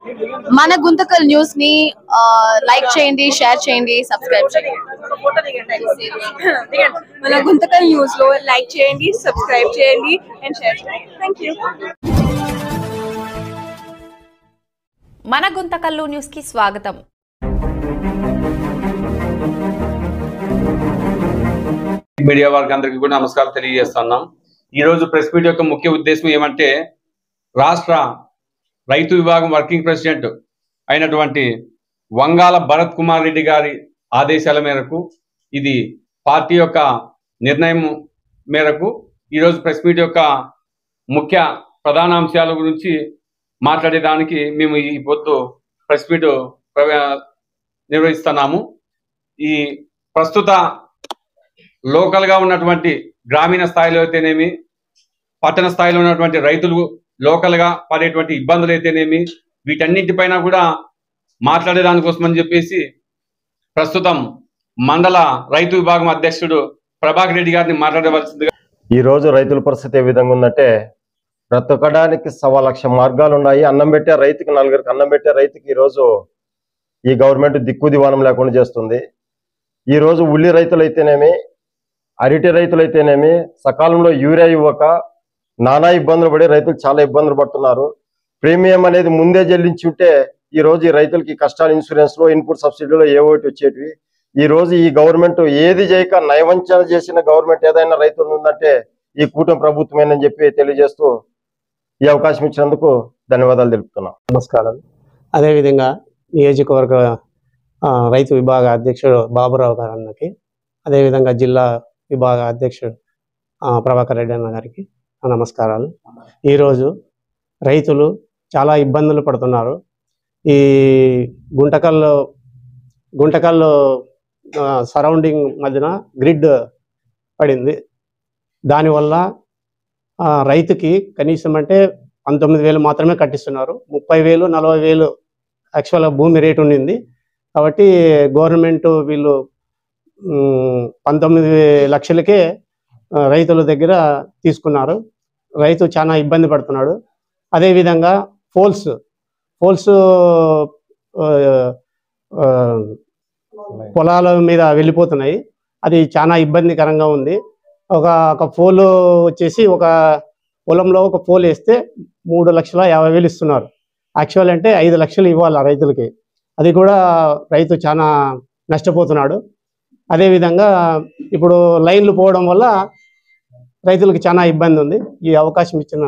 మన గుంతకల్ న్యూస్ ని లైక్ చేయండి, షేర్ చేయండి, సబ్స్క్రైబ్ చేయండి. మన గుంతకల్ న్యూస్ లో లైక్ చేయండి, సబ్స్క్రైబ్ చేయండి అండ్ షేర్ చేయండి. థాంక్యూ. మన గుంతకల్లు న్యూస్ కి స్వాగతం. మీడియా వారికి అందరికీ కూడా నమస్కారం తెలియజేస్తున్నాం. ఈరోజు ప్రెస్ మీట్ యొక్క ముఖ్య ఉద్దేశం ఏమంటే, రాష్ట్ర రైతు విభాగం వర్కింగ్ ప్రెసిడెంట్ అయినటువంటి వంగాల భరత్ కుమార్ రెడ్డి గారి ఆదేశాల మేరకు, ఇది పార్టీ యొక్క నిర్ణయం మేరకు ఈరోజు ప్రెస్ మీట్ యొక్క ముఖ్య ప్రధాన అంశాల గురించి మాట్లాడేదానికి మేము ఈ పొద్దు ప్రెస్ మీట్ నిర్వహిస్తున్నాము. ఈ ప్రస్తుత లోకల్గా ఉన్నటువంటి గ్రామీణ స్థాయిలో అయితేనేమి, పట్టణ స్థాయిలో ఉన్నటువంటి రైతులు లోకల్గా పడేటువంటి ఇబ్బందులు అయితేనేమి, వీటన్నిటిపైన కూడా మాట్లాడేదానికోసం అని చెప్పేసి ప్రస్తుతం మండల రైతు విభాగం అధ్యక్షుడు ప్రభాకర్ రెడ్డి గారిని మాట్లాడవలసిందిగా. ఈరోజు రైతుల పరిస్థితి ఏ విధంగా ఉందంటే, బ్రతకడానికి 1,00,000 మార్గాలు ఉన్నాయి. అన్నం పెట్టే రైతుకి, నలుగురికి అన్నం పెట్టే రైతుకి ఈరోజు ఈ గవర్నమెంట్ దిక్కు దివాణం లేకుండా చేస్తుంది. ఈరోజు ఉల్లి రైతులైతేనేమి, అరటి రైతులైతేనేమి సకాలంలో యూరియా ఇవ్వక నానా ఇబ్బందులు పడి రైతులు చాలా ఇబ్బందులు పడుతున్నారు. ప్రీమియం అనేది ముందే చెల్లించి ఉంటే ఈరోజు ఈ రైతులకి కష్టాలు ఇన్సూరెన్స్లో, ఇన్పుట్ సబ్సిడీలో ఏ ఒకటి వచ్చేటివి. ఈరోజు ఈ గవర్నమెంట్ ఏది చేయక నయవంచన చేసిన గవర్నమెంట్ ఏదైనా రైతులు ఉందంటే ఈ కూటమి ప్రభుత్వమేనని చెప్పి తెలియజేస్తూ ఈ అవకాశం ఇచ్చినందుకు ధన్యవాదాలు తెలుపుతున్నాం. నమస్కారాలు. అదేవిధంగా నియోజకవర్గ రైతు విభాగ అధ్యక్షుడు బాబురావు గారు అన్నకి, అదేవిధంగా జిల్లా విభాగ అధ్యక్షుడు ప్రభాకర్ రెడ్డి అన్న గారికి నమస్కారాలు. ఈరోజు రైతులు చాలా ఇబ్బందులు పడుతున్నారు. ఈ గుంటకల్లో సరౌండింగ్ మధ్యన గ్రిడ్ పడింది. దానివల్ల రైతుకి కనీసం అంటే 19,000 మాత్రమే కట్టిస్తున్నారు. 30,000, 40,000 యాక్చువల్గా భూమి రేటు ఉండింది. కాబట్టి గవర్నమెంట్ వీళ్ళు 19 లక్షలకే రైతుల దగ్గర తీసుకున్నారు. రైతు చాలా ఇబ్బంది పడుతున్నాడు. అదేవిధంగా పోల్స్ పొలాల మీద వెళ్ళిపోతున్నాయి. అది చాలా ఇబ్బందికరంగా ఉంది. ఒక పోలు వచ్చేసి ఒక పొలంలో ఒక పోల్ వేస్తే 3,50,000 ఇస్తున్నారు. యాక్చువల్ అంటే 5 లక్షలు ఇవ్వాలి రైతులకి. అది కూడా రైతు చాలా నష్టపోతున్నాడు. అదేవిధంగా ఇప్పుడు లైన్లు పోవడం వల్ల రైతులకు చాలా ఇబ్బంది ఉంది. ఈ అవకాశం ఇచ్చిన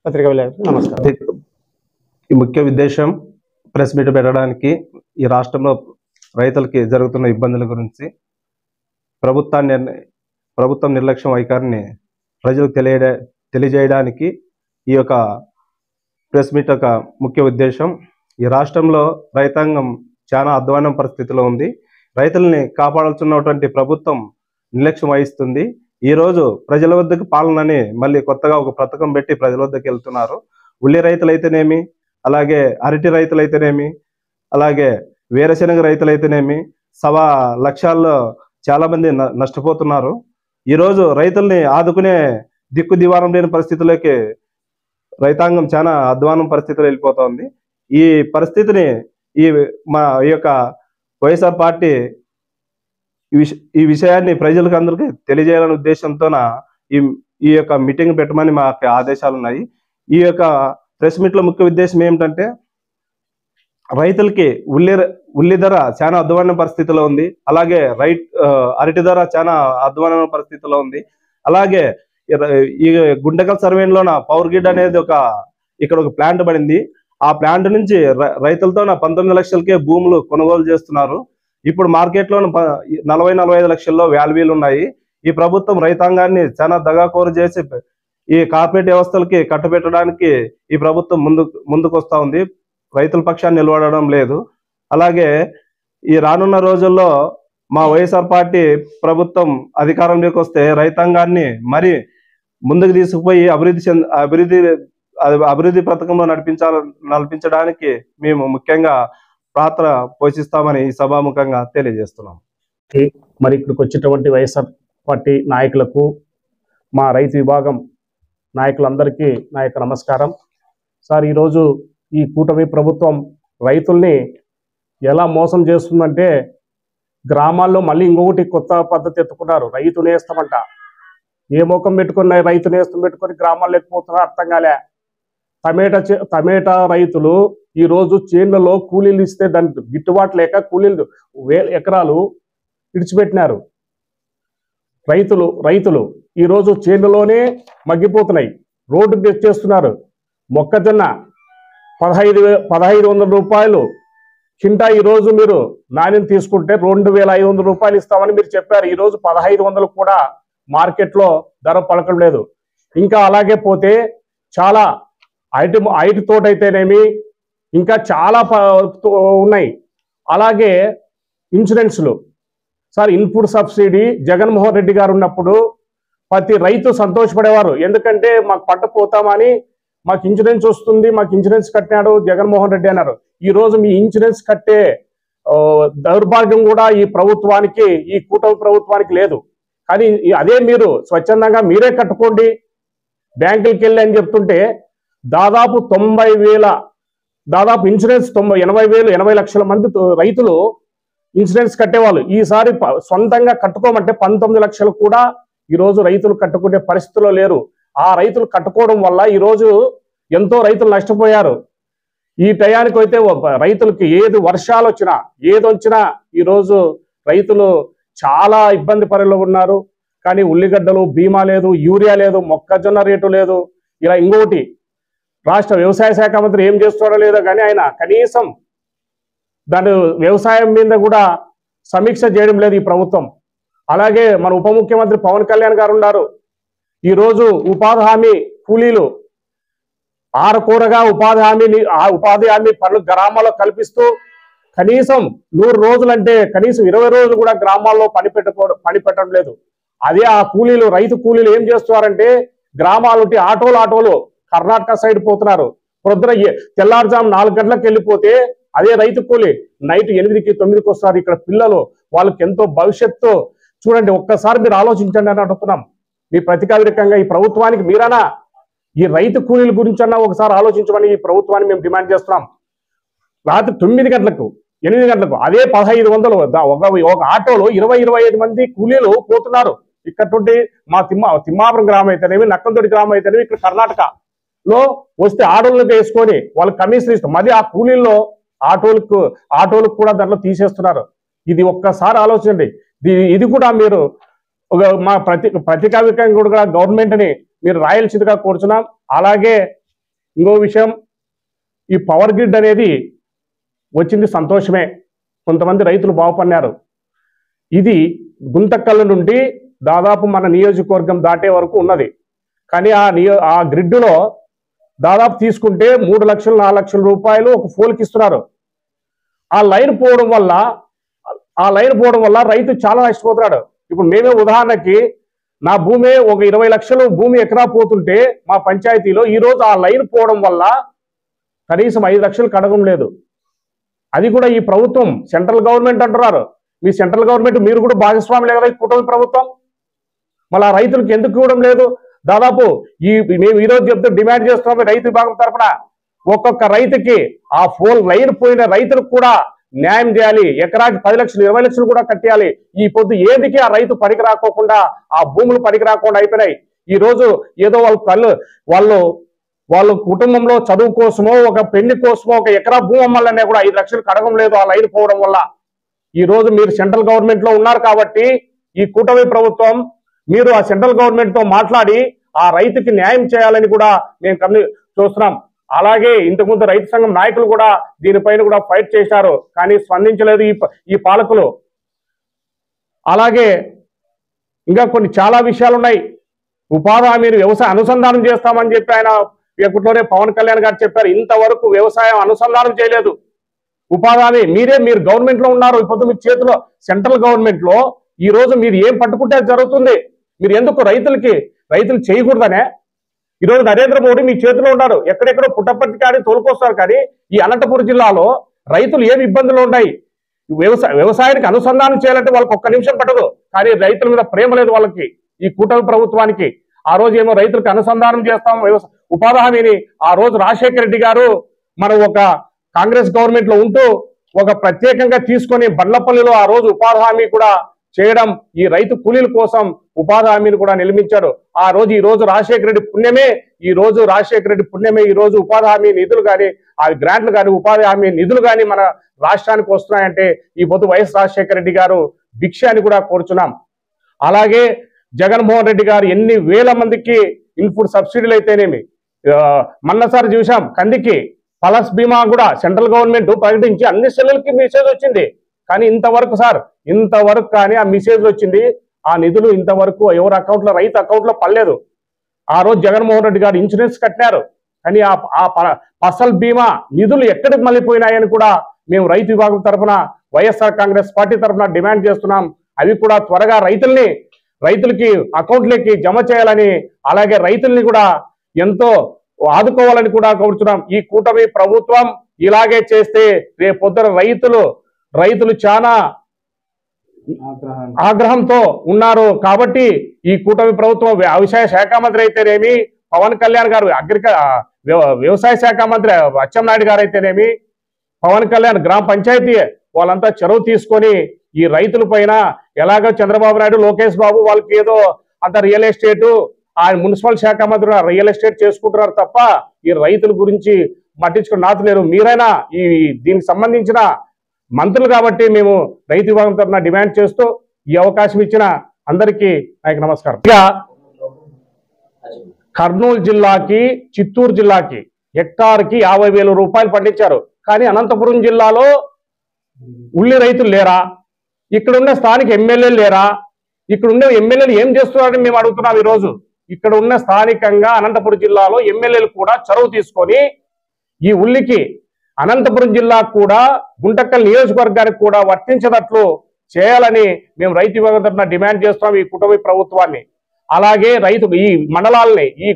పత్రికా విలేకరులకు నమస్కారం. ఈ ముఖ్య ఉద్దేశం ప్రెస్ మీట్ పెట్టడానికి, ఈ రాష్ట్రంలో రైతులకి జరుగుతున్న ఇబ్బందుల గురించి ప్రభుత్వం నిర్లక్ష్యం వైఖరిని ప్రజలకు తెలియజేయడానికి ఈ యొక్క ప్రెస్ మీట్ యొక్క ముఖ్య ఉద్దేశం. ఈ రాష్ట్రంలో రైతాంగం చాలా అధ్వానం పరిస్థితిలో ఉంది. రైతుల్ని కాపాడాల్సినటువంటి ప్రభుత్వం నిర్లక్ష్యం వహిస్తుంది. ఈరోజు ప్రజల వద్దకు పాలనని మళ్ళీ కొత్తగా ఒక పథకం పెట్టి ప్రజల వద్దకు వెళ్తున్నారు. ఉల్లి రైతులైతేనేమి, అలాగే అరటి రైతులైతేనేమి, అలాగే వేరుశెనగ రైతులైతేనేమి 1,00,000 చాలా మంది నష్టపోతున్నారు. ఈరోజు రైతుల్ని ఆదుకునే దిక్కు దివాణం లేని పరిస్థితుల్లోకి రైతాంగం చాలా అధ్వానం పరిస్థితిలో వెళ్ళిపోతుంది. ఈ పరిస్థితిని ఈ యొక్క వైఎస్ఆర్ పార్టీ ఈ విషయాన్ని ప్రజలకు అందరికీ తెలియజేయాలనే ఉద్దేశంతోన ఈ యొక్క మీటింగ్ పెట్టమని మాకు ఆదేశాలు ఉన్నాయి. ఈ యొక్క ప్రెస్ మీట్లో ముఖ్య ఉద్దేశం ఏమిటంటే, రైతులకి ఉల్లి ధర చాలా అధ్వాన పరిస్థితిలో ఉంది. అలాగే అరటి ధర చాలా అధ్వాన పరిస్థితిలో ఉంది. అలాగే ఈ గుంటకల్ సర్వేలోన పవర్ గ్రిడ్ అనేది ఇక్కడ ఒక ప్లాంట్ పడింది. ఆ ప్లాంట్ నుంచి రైతులతో 19 లక్షలకే భూములు కొనుగోలు చేస్తున్నారు. ఇప్పుడు మార్కెట్లో 40-45 లక్షల్లో వాల్యూలు ఉన్నాయి. ఈ ప్రభుత్వం రైతాంగాన్ని చాలా దగాకోరు చేసి ఈ కార్పొరేట్ వ్యవస్థలకి కట్టబెట్టడానికి ఈ ప్రభుత్వం ముందుకు వస్తూ ఉంది. రైతుల పక్షాన్ని నిలబడడం లేదు. అలాగే ఈ రానున్న రోజుల్లో మా వైఎస్ఆర్ పార్టీ ప్రభుత్వం అధికారంలోకి వస్తే రైతాంగాన్ని మరి ముందుకు తీసుకుపోయి అభివృద్ధి పథకంలో నడిపించడానికి మేము ముఖ్యంగా పాత్ర పోషిస్తామని ఈ సభాముఖంగా తెలియజేస్తున్నాం. మరి ఇక్కడికి వచ్చేటువంటి వైఎస్ఆర్ పార్టీ నాయకులకు, మా రైతు విభాగం నాయకులందరికీ నా యొక్క నమస్కారం. సార్, ఈరోజు ఈ కూటమి ప్రభుత్వం రైతుల్ని ఎలా మోసం చేస్తుందంటే, గ్రామాల్లో మళ్ళీ ఇంకొకటి కొత్త పద్ధతి ఎత్తుకున్నారు, రైతు నేస్తమంట. ఏ ముఖం పెట్టుకున్న రైతు నేస్తం పెట్టుకొని గ్రామాల్లో ఎక్కిపోతున్నారో అర్థం కాలే. టమేటా రైతులు ఈరోజు చేనులలో కూలీలు ఇస్తే దానికి గిట్టుబాటు లేక కూలీలు ఎకరాలు విడిచిపెట్టినారు. రైతులు ఈరోజు చేనులోనే మగ్గిపోతున్నాయి, రోడ్డుకు తెచ్చేస్తున్నారు. మొక్కజొన్న 1500 రూపాయలు కింటా ఈరోజు మీరు నాణ్యం తీసుకుంటే 2500 రూపాయలు ఇస్తామని మీరు చెప్పారు. ఈరోజు 1500 కూడా మార్కెట్లో ధర పలకడం లేదు. ఇంకా అలాగే పోతే చాలా ఐటి తోటైతేనేమి ఇంకా చాలా ఉన్నాయి. అలాగే ఇన్సూరెన్స్లు sir, input subsidy Jaganmohan Reddy గారు ఉన్నప్పుడు ప్రతి రైతు సంతోషపడేవారు. ఎందుకంటే మాకు పంట పోతామని, మాకు ఇన్సూరెన్స్ వస్తుంది, మాకు ఇన్సూరెన్స్ కట్టినాడు జగన్మోహన్ రెడ్డి అన్నారు. ఈరోజు మీ ఇన్సూరెన్స్ కట్టే దౌర్భాగ్యం కూడా ఈ ప్రభుత్వానికి, ఈ కూటమి ప్రభుత్వానికి లేదు. కానీ అదే మీరు స్వచ్ఛందంగా మీరే కట్టుకోండి బ్యాంకులకి వెళ్ళి అని చెప్తుంటే, దాదాపు 90,000 దాదాపు ఇన్సూరెన్స్ 80 లక్షల మంది రైతులు ఇన్సూరెన్స్ కట్టేవాళ్ళు. ఈసారి సొంతంగా కట్టుకోమంటే 19 లక్షలు కూడా ఈరోజు రైతులు కట్టుకునే పరిస్థితిలో లేరు. ఆ రైతులు కట్టుకోవడం వల్ల ఈరోజు ఎంతో రైతులు నష్టపోయారు. ఈ టయానికి అయితే రైతులకి ఏది వర్షాలు వచ్చినా ఏదొచ్చినా ఈరోజు రైతులు చాలా ఇబ్బంది పరిలో ఉన్నారు. కానీ ఉల్లిగడ్డలు బీమా లేదు, యూరియా లేదు, మొక్కజొన్న రేటు లేదు. ఇలా ఇంకోటి రాష్ట్ర వ్యవసాయ శాఖ మంత్రి ఏం చేస్తాడో లేదో కానీ ఆయన కనీసం దాని వ్యవసాయం మీద కూడా సమీక్ష చేయడం లేదు ఈ ప్రభుత్వం. అలాగే మన ఉప ముఖ్యమంత్రి పవన్ కళ్యాణ్ గారు ఉన్నారు. ఈరోజు ఉపాధి హామీ కూలీలు ఆరకూరగా ఉపాధి హామీ పనులు గ్రామాల్లో కల్పిస్తూ కనీసం 100 రోజులంటే కనీసం 20 రోజులు కూడా గ్రామాల్లో పని పెట్టడం లేదు. అదే ఆ కూలీలు, రైతు కూలీలు ఏం చేస్తున్నారంటే గ్రామాలుంటి ఆటోలు కర్ణాటక సైడ్ పోతున్నారు. పొద్దున తెల్లారుజాము 4 గంటలకు వెళ్ళిపోతే అదే రైతు కూలి నైట్ 8కి 9కి వస్తారు. ఇక్కడ పిల్లలు వాళ్ళకి ఎంతో భవిష్యత్తు చూడండి. ఒక్కసారి మీరు ఆలోచించండి అని అడుగుతున్నాం. మీ ప్రతికావికంగా ఈ ప్రభుత్వానికి మీరన్నా ఈ రైతు కూలీల గురించన్నా ఒకసారి ఆలోచించమని ఈ ప్రభుత్వాన్ని మేము డిమాండ్ చేస్తున్నాం. రాత్రి 9 గంటలకు 8 గంటలకు అదే 1500 ఒక ఆటోలో 20-25 మంది కూలీలు పోతున్నారు. ఇక్కడ నుండి మా తిమ్మాపురం గ్రామం అయితేనేమి, నక్కలతోటి గ్రామం అయితేనేమి, ఇక్కడ కర్ణాటకలో వస్తే ఆటోలకు వేసుకొని వాళ్ళకి కమిషన్ ఇస్తాం. మళ్ళీ ఆ కూలీల్లో ఆటోలకు కూడా దాంట్లో తీసేస్తున్నారు. ఇది ఒక్కసారి ఆలోచించండి. ఇది కూడా మీరు మా ప్రతికావికంగా కూడా గవర్నమెంట్ని మీరు రాయాల్సిందిగా కోరుచున్నాం. అలాగే ఇంకో విషయం, ఈ పవర్ గ్రిడ్ అనేది వచ్చింది సంతోషమే, కొంతమంది రైతులు బాగుపడినారు. ఇది గుంతకల్లు నుండి దాదాపు మన నియోజకవర్గం దాటే వరకు ఉన్నది. కానీ ఆ గ్రిడ్లో దాదాపు తీసుకుంటే 3 లక్షలు 4 లక్షల రూపాయలు ఒక ఫోల్కి ఇస్తున్నారు. ఆ లైన్ పోవడం వల్ల రైతు చాలా నష్టపోతున్నాడు. ఇప్పుడు మేమే ఉదాహరణకి నా భూమి ఒక 20 లక్షలు భూమి ఎకరా పోతుంటే మా పంచాయతీలో ఈరోజు ఆ లైన్ పోవడం వల్ల కనీసం 5 లక్షలు కడగం లేదు. అది కూడా ఈ ప్రభుత్వం సెంట్రల్ గవర్నమెంట్ అంటున్నారు. మీ సెంట్రల్ గవర్నమెంట్ మీరు కూడా భాగస్వాములే కదా ఈ కూటమి ప్రభుత్వం. మళ్ళీ ఆ రైతులకు ఎందుకు ఇవ్వడం లేదు? దాదాపు మేము ఈరోజు చెప్తూ డిమాండ్ చేస్తున్నాం రైతు విభాగం తరఫున ఒక్కొక్క రైతుకి ఆ లైన్ పోయిన రైతులకు కూడా న్యాయం చేయాలి. ఎకరాకి 10 లక్షలు 20 లక్షలు కూడా కట్టేయాలి. ఈ పొద్దు ఏదికి ఆ రైతు పనికి రాకోకుండా, ఆ భూములు పనికి రాకుండా అయిపోయినాయి. ఈ రోజు ఏదో వాళ్ళ కుటుంబంలో చదువు కోసమో, ఒక పెళ్లి కోసమో, ఒక ఎకరా భూమి అమ్మాలనే కూడా 5 లక్షలు కడగం లేదు ఆ లైన్ పోవడం వల్ల. ఈ రోజు మీరు సెంట్రల్ గవర్నమెంట్ లో ఉన్నారు కాబట్టి ఈ కూటమి ప్రభుత్వం మీరు ఆ సెంట్రల్ గవర్నమెంట్ తో మాట్లాడి ఆ రైతుకి న్యాయం చేయాలని కూడా మేము చూస్తున్నాం. అలాగే ఇంతకుముందు రైతు సంఘం నాయకులు కూడా దీనిపైన కూడా ఫైట్ చేశారు, కానీ స్పందించలేదు ఈ పాలకులు. అలాగే ఇంకా కొన్ని చాలా విషయాలు ఉన్నాయి. ఉపాధి హామీని వ్యవసాయ అనుసంధానం చేస్తామని చెప్పి ఆయన ఎప్పట్లోనే పవన్ కళ్యాణ్ గారు చెప్పారు. ఇంతవరకు వ్యవసాయం అనుసంధానం చేయలేదు. ఉపాధి హామీ మీరు గవర్నమెంట్ లో ఉన్నారు, ఇప్పుడు మీ చేతిలో సెంట్రల్ గవర్నమెంట్ లో ఈ రోజు మీరు ఏం పట్టుకుంటే జరుగుతుంది. మీరు ఎందుకు రైతులు చేయకూడదనే ఈరోజు నరేంద్ర మోడీ మీ చేతిలో ఉన్నారు. ఎక్కడెక్కడో పుట్టపర్తి కానీ తోలుకొస్తారు. కానీ ఈ అనంతపురం జిల్లాలో రైతులు ఏమి ఇబ్బందులు ఉన్నాయి. వ్యవసాయానికి అనుసంధానం చేయాలంటే వాళ్ళకి ఒక్క నిమిషం పట్టదు. కానీ రైతుల మీద ప్రేమ లేదు వాళ్ళకి, ఈ కూటమి ప్రభుత్వానికి. ఆ రోజు ఏమో రైతులకు అనుసంధానం చేస్తాం ఉపాధి హామీని. ఆ రోజు రాజశేఖర రెడ్డి గారు మనం ఒక కాంగ్రెస్ గవర్నమెంట్ లో ఉంటూ ఒక ప్రత్యేకంగా తీసుకొని బండ్లపల్లిలో ఆ రోజు ఉపాధి హామీ కూడా చేయడం, ఈ రైతు కూలీల కోసం ఉపాధి హామీని కూడా నిర్మించాడు. ఈ రోజు రాజశేఖర రెడ్డి పుణ్యమే, ఈ రోజు ఉపాధి హామీ నిధులు కానీ, ఆ గ్రాంట్లు కానీ, ఉపాధి హామీ నిధులు కానీ మన రాష్ట్రానికి వస్తున్నాయంటే ఈ పొద్దు వైఎస్ రాజశేఖర రెడ్డి గారు భిక్ష అని కూడా కోరుచున్నాం. అలాగే జగన్మోహన్ రెడ్డి గారు ఎన్ని వేల మందికి ఇన్పుట్ సబ్సిడీలు అయితేనేమి, మొన్నసారి చూసాం కందికి పలస్ బీమా కూడా సెంట్రల్ గవర్నమెంట్ ప్రకటించి అన్ని సెల్లులకి మెసేజ్ వచ్చింది. కానీ ఇంతవరకు కానీ ఆ మెసేజ్ వచ్చింది, ఆ నిధులు ఇంతవరకు ఎవరి అకౌంట్లో, రైతు అకౌంట్లో పడలేదు. ఆ రోజు జగన్మోహన్ రెడ్డి గారు ఇన్సూరెన్స్ కట్టినారు, కానీ ఆ ఫసల్ బీమా నిధులు ఎక్కడికి మళ్ళీపోయినాయని కూడా మేము రైతు విభాగం తరఫున వైఎస్ఆర్ కాంగ్రెస్ పార్టీ తరఫున డిమాండ్ చేస్తున్నాం. అవి కూడా త్వరగా రైతులకి అకౌంట్లోకి జమ చేయాలని, అలాగే రైతుల్ని కూడా ఎంతో ఆదుకోవాలని కూడా కోరుతున్నాం. ఈ కూటమి ప్రభుత్వం ఇలాగే చేస్తే రేపొద్దున రైతులు చాలా ఆగ్రహంతో ఉన్నారు. కాబట్టి ఈ కూటమి ప్రభుత్వం వ్యవసాయ శాఖ మంత్రి అయితేనేమి, పవన్ కళ్యాణ్ గారు వ్యవసాయ శాఖ మంత్రి అచ్చెన్నాయుడు గారు అయితేనేమి, పవన్ కళ్యాణ్ గ్రామ పంచాయతీ వాళ్ళంతా చొరవ తీసుకొని ఈ రైతుల పైన ఎలాగో చంద్రబాబు నాయుడు, లోకేష్ బాబు వాళ్ళకి ఏదో అంత రియల్ ఎస్టేటు, ఆ మున్సిపల్ శాఖ మంత్రి రియల్ ఎస్టేట్ చేసుకుంటున్నారు తప్ప ఈ రైతుల గురించి పట్టించుకుని నాతులేరు. మీరైనా దీనికి సంబంధించిన మంత్రులు కాబట్టి మేము రైతు విభాగం తరఫున డిమాండ్ చేస్తూ ఈ అవకాశం ఇచ్చిన అందరికీ నాకు నమస్కారం. ఇక కర్నూలు జిల్లాకి, చిత్తూరు జిల్లాకి హెక్టార్కి 50,000 రూపాయలు పండించారు. కానీ అనంతపురం జిల్లాలో ఉల్లి రైతులు లేరా? ఇక్కడ ఉన్న స్థానిక ఎమ్మెల్యేలు లేరా? ఇక్కడ ఉన్న ఎమ్మెల్యేలు ఏం చేస్తున్నారని మేము అడుగుతున్నాం. ఈరోజు ఇక్కడ ఉన్న స్థానికంగా అనంతపురం జిల్లాలో ఎమ్మెల్యేలు కూడా చొరవ తీసుకొని ఈ ఉల్లికి అనంతపురం జిల్లా కూడా, గుంటకల్ నియోజకవర్గానికి కూడా వర్తించేటట్లు చేయాలని మేము రైతు విభాగం తరఫున డిమాండ్ చేస్తున్నాం ఈ కుటుంబ ప్రభుత్వాన్ని. అలాగే ఈ మండలాలని, ఈ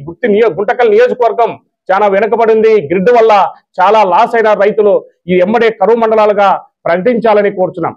గుంటకల్ నియోజకవర్గం చాలా వెనుకబడింది. గ్రిడ్ వల్ల చాలా లాస్ అయిన రైతులు ఈ ఎమ్మడే కరువు మండలాలుగా ప్రకటించాలని కోరుచున్నాం.